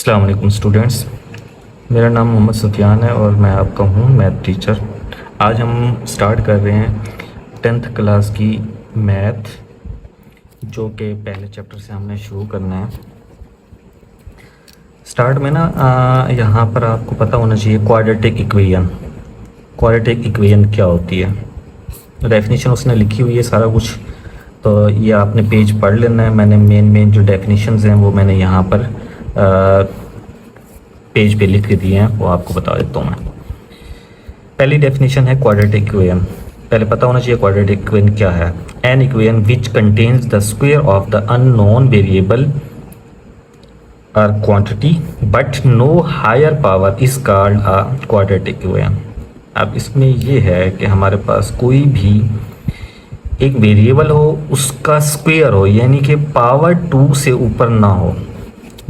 अस्सलाम वालेकुम स्टूडेंट्स, मेरा नाम मोहम्मद सुफियान है और मैं आपका हूँ मैथ टीचर। आज हम स्टार्ट कर रहे हैं 10th क्लास की मैथ, जो कि पहले चैप्टर से हमने शुरू करना है। स्टार्ट में ना यहाँ पर आपको पता होना चाहिए क्वाड्रेटिक इक्वेशन। क्वाड्रेटिक इक्वेशन क्या होती है, डेफिनेशन उसने लिखी हुई है सारा कुछ, तो ये आपने पेज पढ़ लेना है। मैंने मेन जो डेफिनेशंस हैं वो मैंने यहाँ पर पेज पे लिख के दिए हैं, वो आपको बता देता हूँ मैं। पहली डेफिनेशन है क्वाड्रेटिक इक्वेशन। पहले पता होना चाहिए क्वाड्रेटिक इक्वेशन क्या है। An equation which contains the square of the unknown variable और quantity but no higher power is called a quadratic equation. अब इसमें ये है कि हमारे पास कोई भी एक वेरिएबल हो, उसका स्क्वायर हो, यानी कि पावर 2 से ऊपर ना हो।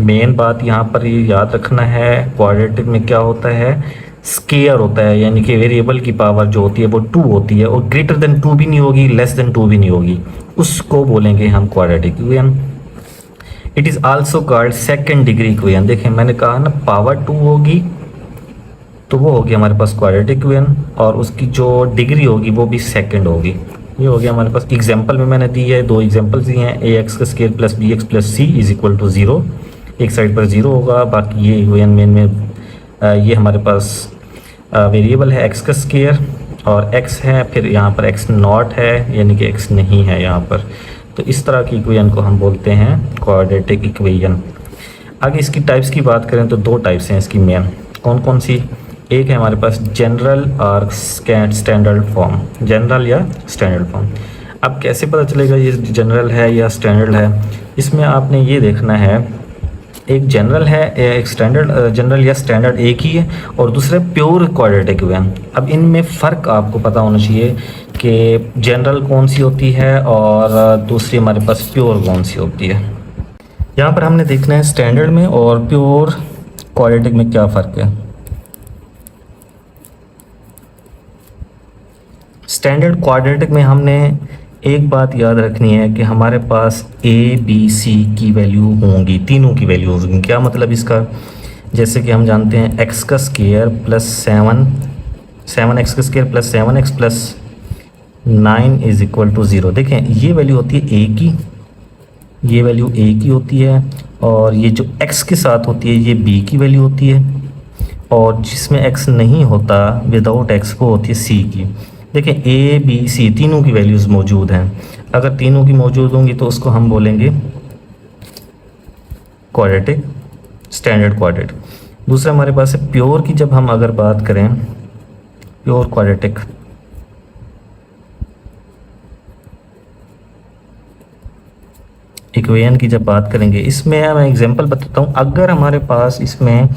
मेन बात यहाँ पर ये याद रखना है, क्वाड्रेटिक में क्या होता है, स्केयर होता है, यानी कि वेरिएबल की पावर जो होती है वो 2 होती है और ग्रेटर देन 2 भी नहीं होगी, लेस देन 2 भी नहीं होगी, उसको बोलेंगे हम quadratic equation. It is also called second degree equation. देखें मैंने कहा ना पावर 2 होगी तो वो होगी हमारे पास क्वाड्रेटिक इक्वेशन, और उसकी जो डिग्री होगी वो भी सेकंड होगी। ये हो गया हमारे पास। एग्जाम्पल में मैंने दी है, 2 एग्जाम्पल्स दिए हैं। ए एक्स का square plus b x plus c is equal to 0। एक साइड पर 0 होगा, बाकी ये इक्वेशन में ये हमारे पास वेरिएबल है एक्स का स्केयर और x है, फिर यहाँ पर x नॉट है, यानी कि x नहीं है यहाँ पर। तो इस तरह की इक्वेशन को हम बोलते हैं क्वाड्रेटिक इक्वेशन। आगे इसकी टाइप्स की बात करें तो 2 टाइप्स हैं इसकी मेन। कौन कौन सी? एक है हमारे पास जनरल और स्टैंडर्ड फॉर्म। जनरल या स्टैंडर्ड फॉर्म। अब कैसे पता चलेगा ये जनरल है या स्टैंडर्ड है? इसमें आपने ये देखना है, एक जनरल है, एक स्टैंडर्ड, जनरल या स्टैंडर्ड एक ही है, और दूसरा प्योर क्वाड्रेटिक इक्वेशन। अब इनमें फ़र्क आपको पता होना चाहिए कि जनरल कौन सी होती है और दूसरी हमारे पास प्योर कौन सी होती है। यहाँ पर हमने देखना है स्टैंडर्ड में और प्योर क्वाड्रेटिक में क्या फ़र्क है। स्टैंडर्ड क्वाड्रेटिक में हमने एक बात याद रखनी है कि हमारे पास ए बी सी की वैल्यू होंगी, तीनों की वैल्यू होंगी। क्या मतलब इसका? जैसे कि हम जानते हैं एक्स का स्केयर प्लस 7 एक्स का square plus 7x plus 9 is equal to 0। देखें ये वैल्यू होती है ए की, ये वैल्यू ए की होती है, और ये जो x के साथ होती है ये b की वैल्यू होती है, और जिसमें x नहीं होता विदाउट x वो होती है c की। देखें ए बी सी तीनों की वैल्यूज़ मौजूद हैं। अगर तीनों की मौजूद होंगी तो उसको हम बोलेंगे क्वाड्रेटिक, स्टैंडर्ड क्वाड्रेटिक। दूसरा हमारे पास है प्योर की। जब हम अगर बात करें प्योर क्वाड्रेटिक, इक्वेशन की जब बात करेंगे, इसमें मैं एग्जांपल बताता हूँ। अगर हमारे पास इसमें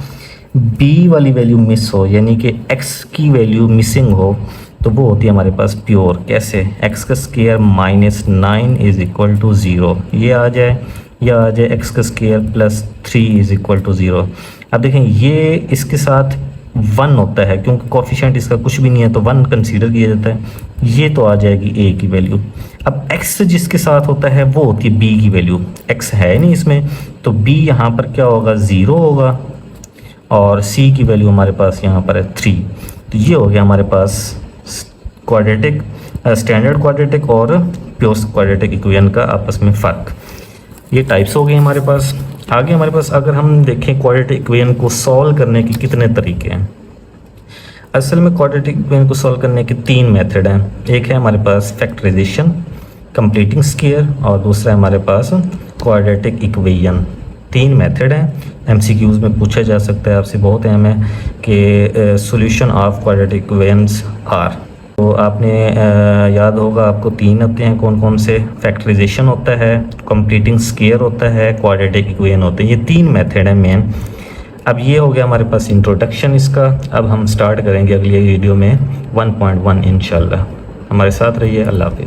b वाली वैल्यू मिस हो, यानी कि x की वैल्यू मिसिंग हो, तो वो होती है हमारे पास प्योर। कैसे? x का square minus 9 is equal to 0 ये आ जाए, या आ जाए x का square plus 3 is equal to 0। अब देखें ये इसके साथ 1 होता है, क्योंकि कोफिशिएंट इसका कुछ भी नहीं है तो 1 कंसीडर किया जाता है। ये तो आ जाएगी a की वैल्यू। अब x जिसके साथ होता है वो होती है b की वैल्यू। x है नहीं इसमें, तो b यहाँ पर क्या होगा, 0 होगा, और c की वैल्यू हमारे पास यहाँ पर है 3। तो ये हो गया हमारे पास क्वाड्रेटिक, स्टैंडर्ड क्वाड्रेटिक और प्योर क्वाड्रेटिक इक्वेशन का आपस में फ़र्क। ये टाइप्स हो गए हमारे पास। आगे हमारे पास अगर हम देखें क्वाड्रेटिक इक्वेशन को सॉल्व करने के कितने तरीके हैं। असल में क्वाड्रेटिक इक्वेशन को सॉल्व करने के 3 मेथड हैं। एक है हमारे पास फैक्टराइजेशन, कंप्लीटिंग स्क्वायर, और दूसरा है हमारे पास क्वाड्रेटिक इक्वेशन। 3 मेथड हैं। MCQs में पूछा जा सकता है आपसे, बहुत अहम है कि solution of quadratic equations are. तो आपने याद होगा आपको 3 होते हैं। कौन कौन से? फैक्टराइजेशन होता है, कंप्लीटिंग स्क्वायर होता है, क्वाड्रेटिक इक्वेशन होते हैं। ये 3 मेथड हैं मेन। अब ये हो गया हमारे पास इंट्रोडक्शन इसका। अब हम स्टार्ट करेंगे अगली वीडियो में 1.1 इंशाल्लाह। हमारे साथ रहिए। अल्लाह हाफिज़।